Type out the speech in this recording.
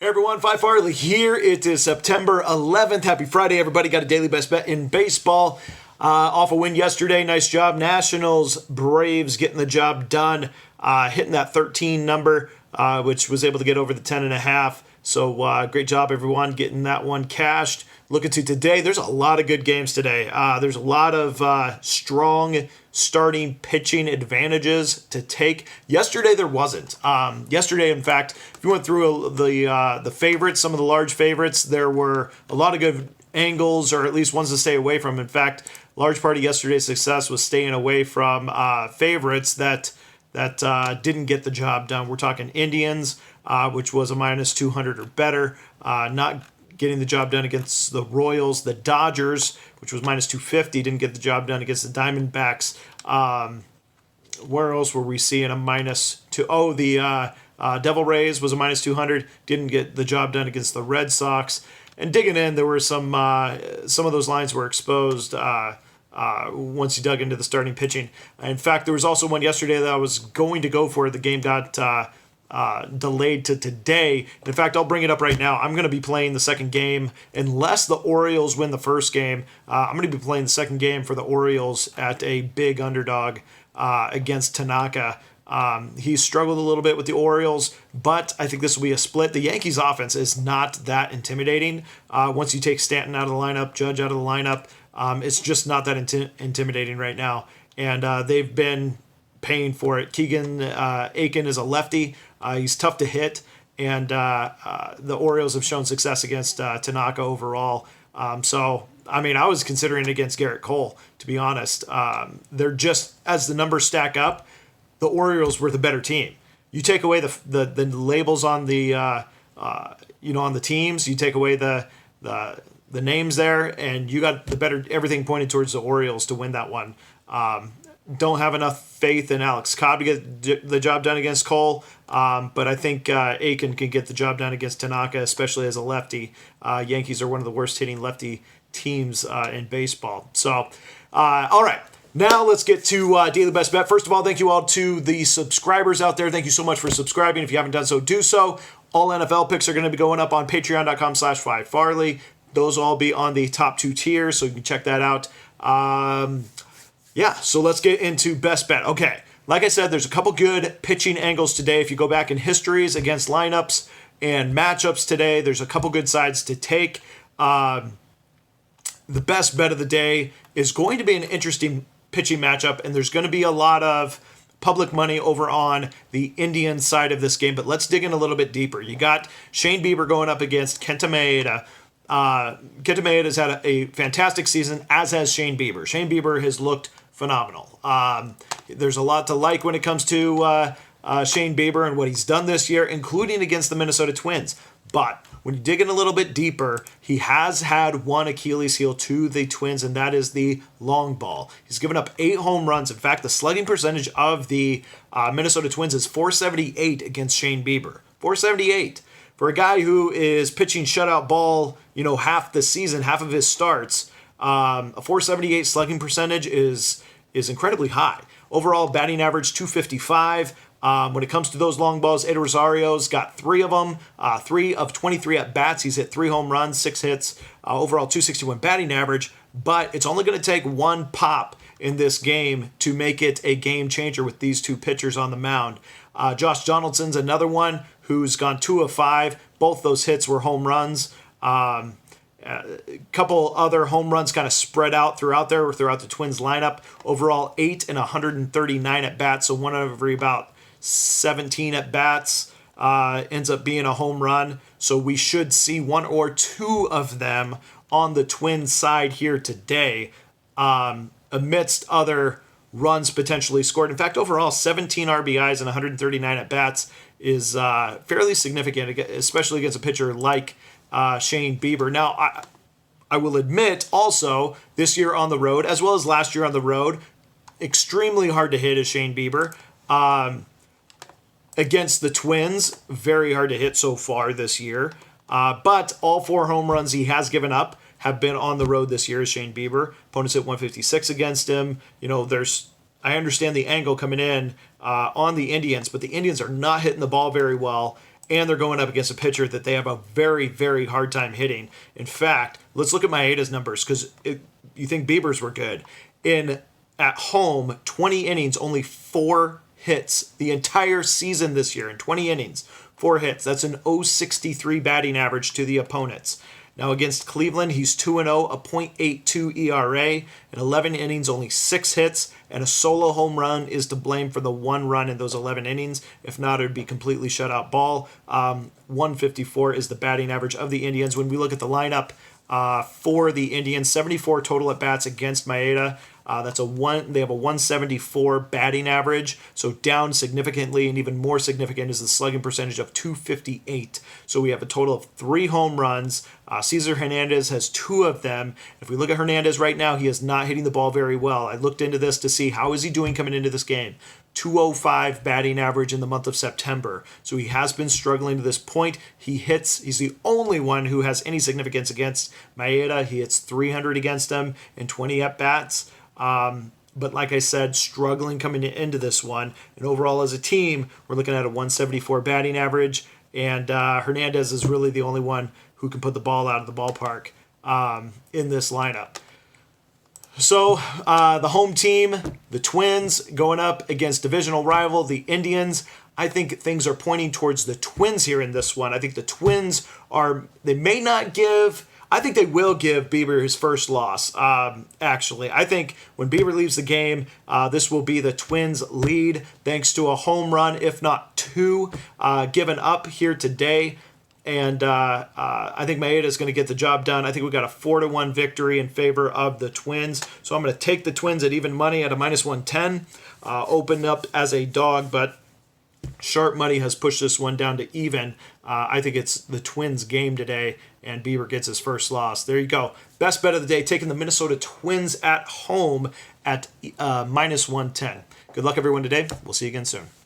Hey everyone, Phi Farley here. It is September 11th. Happy Friday, everybody. Got a daily best bet in baseball. Off a win yesterday. Nice job. Nationals, Braves getting the job done. Hitting that 13 number, which was able to get over the 10.5. So great job, everyone, getting that one cashed. Looking to today, there's a lot of good games today. There's a lot of strong starting pitching advantages to take. Yesterday, there wasn't. Yesterday, in fact, if you went through the favorites, some of the large favorites, there were a lot of good angles, or at least ones to stay away from. In fact, large part of yesterday's success was staying away from favorites that didn't get the job done. We're talking Indians, which was a minus 200 or better, not getting the job done against the Royals. The Dodgers, which was minus 250, didn't get the job done against the Diamondbacks. Where else were we seeing a minus 2? Oh, the Devil Rays was a minus 200, didn't get the job done against the Red Sox. And digging in, there were some of those lines were exposed once you dug into the starting pitching. In fact, there was also one yesterday that I was going to go for. The game got delayed to today. In fact, I'll bring it up right now. I'm going to be playing the second game. Unless the Orioles win the first game, I'm going to be playing the second game for the Orioles at a big underdog against Tanaka. He's struggled a little bit with the Orioles, but I think this will be a split. The Yankees offense is not that intimidating. Once you take Stanton out of the lineup, Judge out of the lineup, it's just not that intimidating right now. And they've been paying for it. Keegan Aiken is a lefty. He's tough to hit. And the Orioles have shown success against Tanaka overall. So, I mean, I was considering it against Garrett Cole, to be honest. They're just, as the numbers stack up, the Orioles were the better team. You take away the labels on the on the teams. You take away the names there, and you got the better. Everything pointed towards the Orioles to win that one. Don't have enough faith in Alex Cobb to get the job done against Cole, but I think Aiken can get the job done against Tanaka, especially as a lefty. Yankees are one of the worst hitting lefty teams in baseball. So, all right. Now let's get to Daily Best Bet. First of all, thank you all to the subscribers out there. Thank you so much for subscribing. If you haven't done so, do so. All NFL picks are going to be going up on patreon.com/PhiFarley. Those will all be on the top two tiers, so you can check that out. So let's get into Best Bet. Okay, like I said, there's a couple good pitching angles today. If you go back in histories against lineups and matchups today, there's a couple good sides to take. The best bet of the day is going to be an interesting pitching matchup, and there's going to be a lot of public money over on the Indian side of this game, but let's dig in a little bit deeper. You got Shane Bieber going up against Kenta Maeda. Kenta Maeda has had a fantastic season, as has Shane Bieber. Shane Bieber has looked phenomenal. There's a lot to like when it comes to Shane Bieber and what he's done this year, including against the Minnesota Twins. But when you dig in a little bit deeper, he has had one Achilles heel to the Twins, and that is the long ball. He's given up 8 home runs. In fact, the slugging percentage of the Minnesota Twins is .478 against Shane Bieber. .478. For a guy who is pitching shutout ball, half the season, half of his starts, a .478 slugging percentage is incredibly high. Overall batting average .255. When it comes to those long balls, Eder Rosario's got 3 of them, 3 of 23 at-bats. He's hit 3 home runs, 6 hits, overall .261 batting average, but it's only going to take one pop in this game to make it a game changer with these two pitchers on the mound. Josh Donaldson's another one who's gone 2 of 5. Both those hits were home runs. A couple other home runs kind of spread out throughout the Twins lineup. Overall, 8 and 139 at-bats, so one every about 17 at-bats ends up being a home run. So we should see 1 or 2 of them on the Twins side here today, amidst other runs potentially scored. In fact, overall, 17 RBIs and 139 at-bats is fairly significant, especially against a pitcher like Shane Bieber. Now, I will admit also, this year on the road, as well as last year on the road, extremely hard to hit is Shane Bieber. Against the Twins, very hard to hit so far this year. But all 4 home runs he has given up have been on the road this year as Shane Bieber. Opponents hit 156 against him. I understand the angle coming in on the Indians, but the Indians are not hitting the ball very well. and they're going up against a pitcher that they have a very, very hard time hitting. In fact, let's look at Maeda's numbers, because you think Bieber's were good. At home, 20 innings, only 4 hits. The entire season this year, in 20 innings, 4 hits. That's an .063 batting average to the opponents. Now against Cleveland, he's 2-0, a .82 ERA. In 11 innings, only 6 hits, and a solo home run is to blame for the 1 run in those 11 innings. If not, it would be completely shutout ball. 154 is the batting average of the Indians. When we look at the lineup for the Indians, 74 total at-bats against Maeda. They have a 174 batting average, so down significantly, and even more significant is the slugging percentage of 258. So we have a total of 3 home runs. Cesar Hernandez has 2 of them. If we look at Hernandez right now, he is not hitting the ball very well. I looked into this to see how is he doing coming into this game. 205 batting average in the month of September. So he has been struggling to this point. He's the only one who has any significance against Maeda. He hits 300 against him in 20 at-bats. But like I said, struggling coming into this one. And overall as a team, we're looking at a 174 batting average. And Hernandez is really the only one who can put the ball out of the ballpark in this lineup. So the home team, the Twins, going up against divisional rival, the Indians. I think things are pointing towards the Twins here in this one. I think the Twins they may not give... I think they will give Bieber his first loss, actually. I think when Bieber leaves the game, this will be the Twins' lead, thanks to a home run, if not 2, given up here today. And I think Maeda is going to get the job done. I think we've got a 4-1 victory in favor of the Twins. So I'm going to take the Twins at even money at a -110. Open up as a dog, but sharp money has pushed this one down to even. I think it's the Twins game today, and Bieber gets his first loss. There you go. Best bet of the day, taking the Minnesota Twins at home at -110. Good luck, everyone, today. We'll see you again soon.